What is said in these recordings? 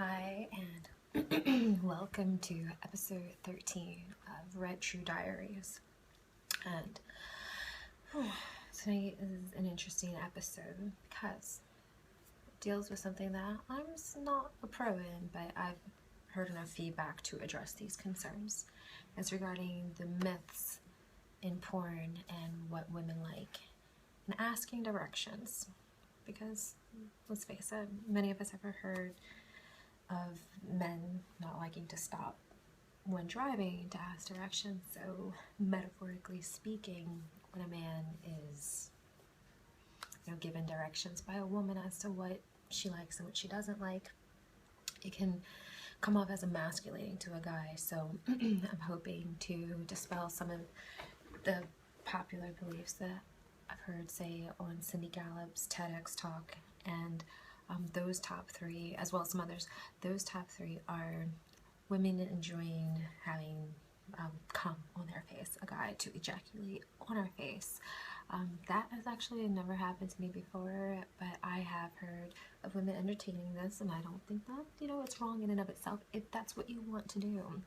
Hi, and welcome to episode 13 of Red True Diaries. And tonight is an interesting episode because it deals with something that I'm not a pro in, but I've heard enough feedback to address these concerns. It's regarding the myths in porn and what women like, and asking directions. Because, let's face it, many of us ever heard of men not liking to stop when driving to ask directions. So metaphorically speaking, when a man is given directions by a woman as to what she likes and what she doesn't like, it can come off as emasculating to a guy. So I'm hoping to dispel some of the popular beliefs that I've heard, say, on Cindy Gallup's TEDx talk, and those top three, as well as some others. Those top three are women enjoying having cum on their face, a guy to ejaculate on our face. That has actually never happened to me before, but I have heard of women entertaining this, and I don't think that, it's wrong in and of itself if that's what you want to do.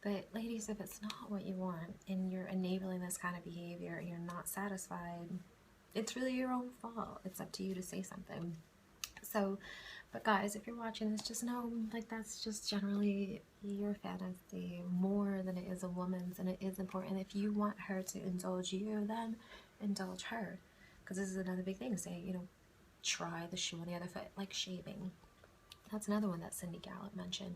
But ladies, if it's not what you want and you're enabling this kind of behavior and you're not satisfied, it's really your own fault. It's up to you to say something. So, but guys, if you're watching this, just know, that's just generally your fantasy more than it is a woman's, and it is important. If you want her to indulge you, then indulge her. Because this is another big thing. Say, try the shoe on the other foot, like shaving. That's another one that Cindy Gallup mentioned,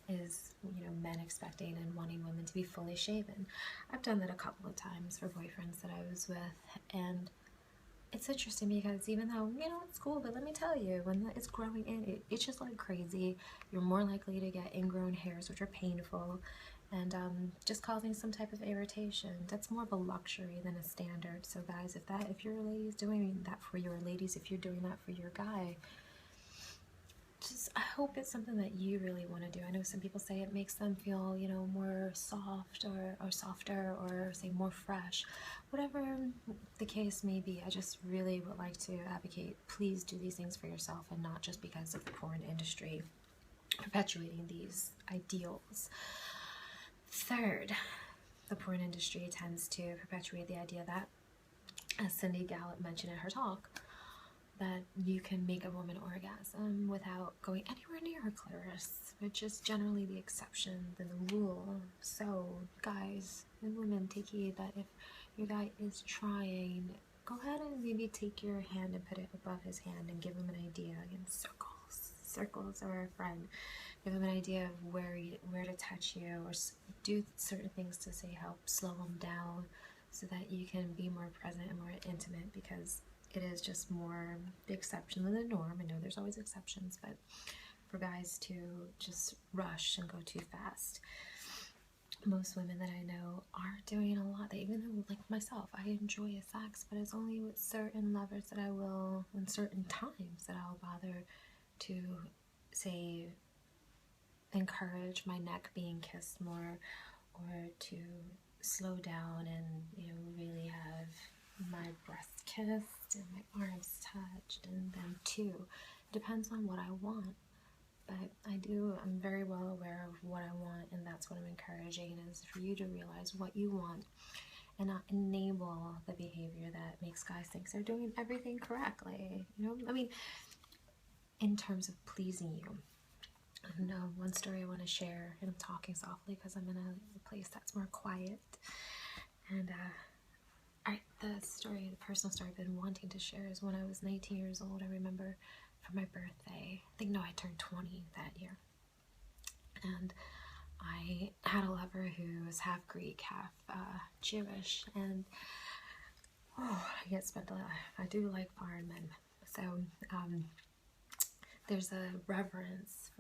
is, men expecting and wanting women to be fully shaven. I've done that a couple of times for boyfriends that I was with, and it's interesting because even though, it's cool, but let me tell you, when it's growing in, it's just like crazy. You're more likely to get ingrown hairs, which are painful, and just causing some type of irritation. That's more of a luxury than a standard. So guys, if your lady's doing that for your ladies, if you're doing that for your guy, I hope it's something that you really want to do. I know some people say it makes them feel, more soft or softer, or say more fresh. Whatever the case may be, I just really would like to advocate, please do these things for yourself, and not just because of the porn industry perpetuating these ideals. Third, the porn industry tends to perpetuate the idea that, as Cindy Gallup mentioned in her talk, that you can make a woman orgasm without going anywhere near her clitoris, which is generally the exception than the rule. So guys and women, take heed that if your guy is trying, go ahead and maybe take your hand and put it above his hand and give him an idea. Again, circles are a friend. Give him an idea of where to touch you, or do certain things to say help slow him down, so that you can be more present and more intimate, because it is just more the exception than the norm. I know there's always exceptions, but for guys to just rush and go too fast. Most women that I know are doing a lot. Even though, like myself, I enjoy sex, but it's only with certain lovers that I will, in certain times, that I'll bother to, say, encourage my neck being kissed more, or to slow down and, really have my breast kissed and my arms touched, and then too, it depends on what I want. But I'm very well aware of what I want, and that's what I'm encouraging, is for you to realize what you want and not enable the behavior that makes guys think they're doing everything correctly. In terms of pleasing you. And one story I want to share, and I'm talking softly because I'm in a place that's more quiet, and the personal story I've been wanting to share is when I was 19 years old. I remember for my birthday, I turned 20 that year, and I had a lover who was half Greek, half Jewish, and I do like foreign men, so there's a reverence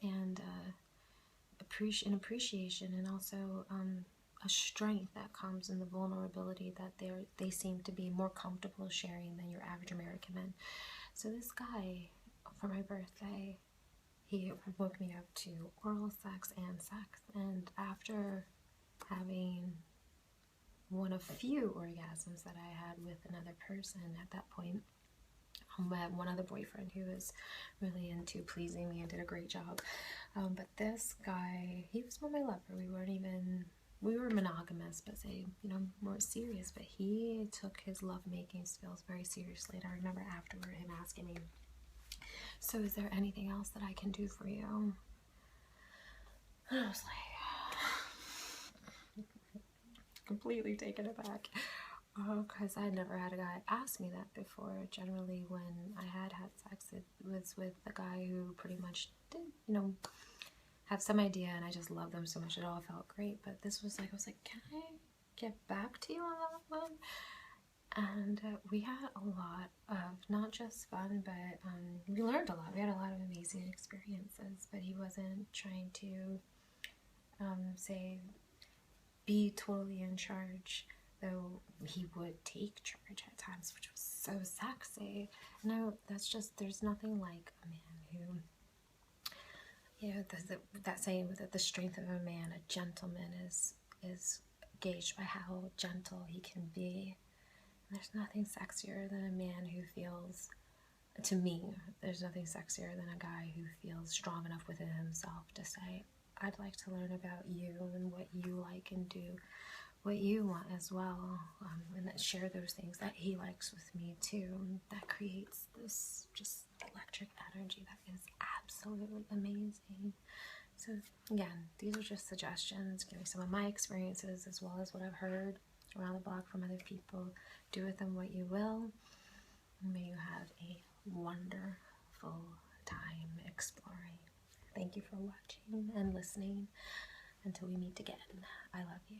and appreciation, and also a strength that comes in the vulnerability that they seem to be more comfortable sharing than your average American man. So this guy, for my birthday, he woke me up to oral sex, and after having one of few orgasms that I had with another person at that point, met one other boyfriend who was really into pleasing me and did a great job. But this guy, he was more my lover. We were monogamous, but say, more serious. But he took his lovemaking skills very seriously. And I remember afterward him asking me, so is there anything else that I can do for you? And I was like, completely taken aback. Because I never had a guy ask me that before. Generally, when I had sex, it was with a guy who pretty much did, have some idea, and I just loved them so much. It all felt great. But this was like, I was like, can I get back to you on that one? And we had a lot of not just fun, but we learned a lot. We had a lot of amazing experiences. But he wasn't trying to say be totally in charge, though he would take charge at times, which was so sexy. And that's just, there's nothing like a man who, that saying that the strength of a man, a gentleman, is gauged by how gentle he can be. And there's nothing sexier than a man who feels, to me, there's nothing sexier than a guy who feels strong enough within himself to say, I'd like to learn about you and what you like and do what you want as well, and that share those things that he likes with me too. That creates this just electric energy that is absolutely amazing. So again, these are just suggestions, giving some of my experiences as well as what I've heard around the block from other people. Do with them what you will. May you have a wonderful time exploring. Thank you for watching and listening. Until we meet again, I love you.